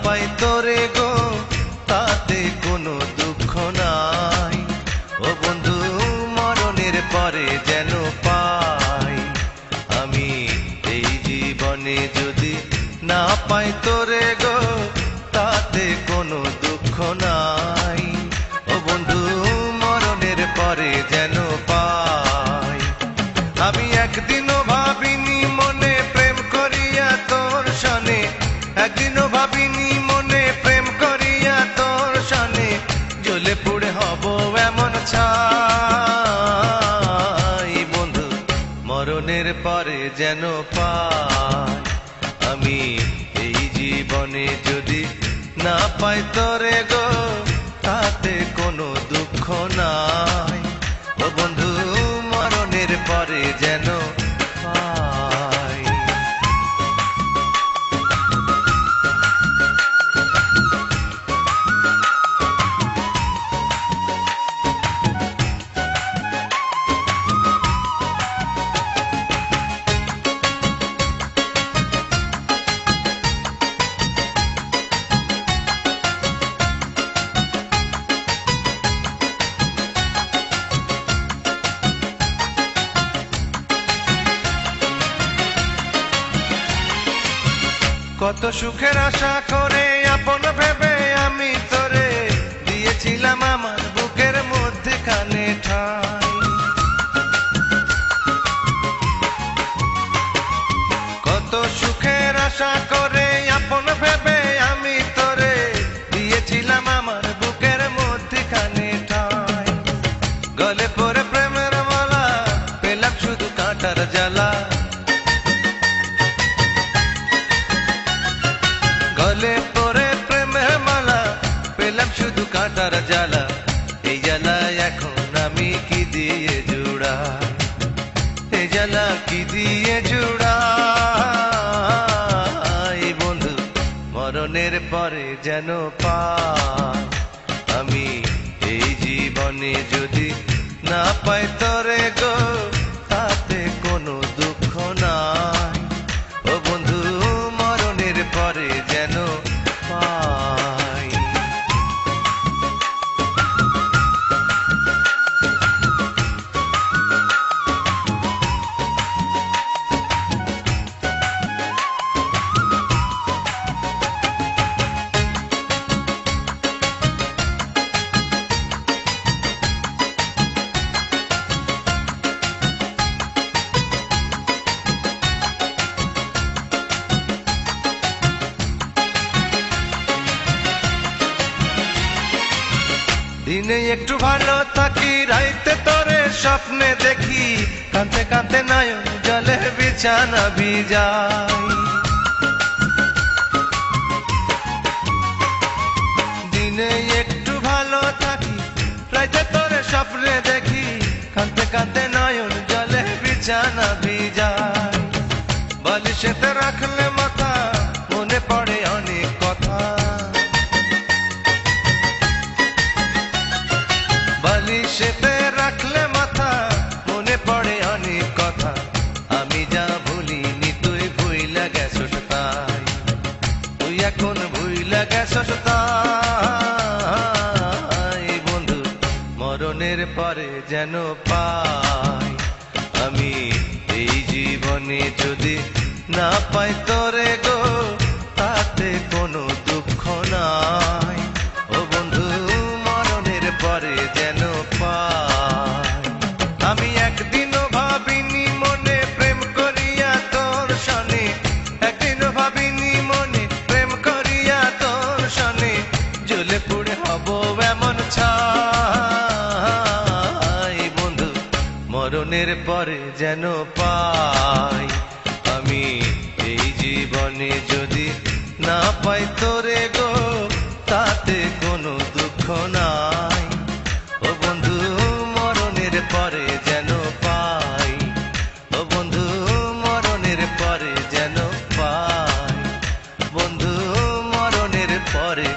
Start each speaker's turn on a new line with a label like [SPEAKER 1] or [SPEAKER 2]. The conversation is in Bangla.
[SPEAKER 1] পাই তোরে গো তাতে কোনো দুঃখ নাই। ও বন্ধু মরণের পরে যেন পাই আমি এই জীবনে যদি না পাই তোরে গো তাতে কোনো দুঃখ নাই। ও বন্ধু মরণের পরে যেন পাই। আমি একদিনও ভাবিনি মনে প্রেম করিয়া তোর সনে, একদিনও ভাবিনি মনে প্রেম করিয়া তোর সনে জ্বলে পুড়ে হব এমন ছাই। বন্ধু মরণের পরে যেন পাই আমি এই জীবনে যদি না পাই তোরে গো তাতে কোনো দুঃখ নাই। ও বন্ধু মরণের পরে যেন পাই। কত সুখের আশা করে আপন ভেবে আমি তোরে দিয়েছিলাম আমার বুকের মধ্যখানে ঠাই। কত সুখের আশা করে আপন ভেবে আমি তোরে দিয়েছিলাম আমার বুকের মধ্যখানে ঠাই। গলে পরে প্রেমের মালা পেলাম শুধু কাঁটার জ্বালা, গলে পরে প্রেমের মালা পেলাম শুধু কাঁটার জ্বালা। এই জ্বালা এখন আমি কি দিয়ে জুড়াই, এই জ্বালা কি দিয়ে জুড়াই। বন্ধু মরণের পরে যেন পাই আমি এই জীবনে যদি না পাই তোরে গো তাতে কোনো দুঃখ নাই। ও বন্ধু মরণের পরে যেন পাই। দিনে একটু ভালো থাকি রাইতে তোরে স্বপ্নে দেখি, কাঁদতে কাঁদতে নয়ন জলে বিছানা ভিজাই। দিনে একটু ভালো থাকি রাইতে তোরে স্বপ্নে দেখি, কাঁদতে কাঁদতে নয়ন জলে বিছানা ভিজাই। বালিশেতে রাখলে মাথা মনে পড়ে অনেক কথা, বালিশেতে রাখলে মাথা মনে পড়ে অনেক কথা। আমি যা ভুলিনি তুই ভুইলা গেছস তাই, তুই এখন ভুইলা গেছস তাই। বন্ধু মরণের পরে যেন পাই আমি এই জীবনে যদি না পাই তোরে গো তাতে কোনো দুঃখ নাই। ও বন্ধু মরণের পরে যেন পাই। আমি একদিনও ভাবিনি মনে প্রেম করিয়া তোর সনে, একদিনও ভাবিনি মনে প্রেম করিয়া তোর সনে জ্বলে পুড়ে হব এমন ছাই। বন্ধু মরণের পরে যেন পাই আমি এই জীবনে যদি না পাই তোরে গো তাতে কোনো দুঃখ নাই। ও বন্ধু মরণের পরে যেন পাই, ও বন্ধু মরণের পরে যেন পাই, বন্ধু মরণের পরে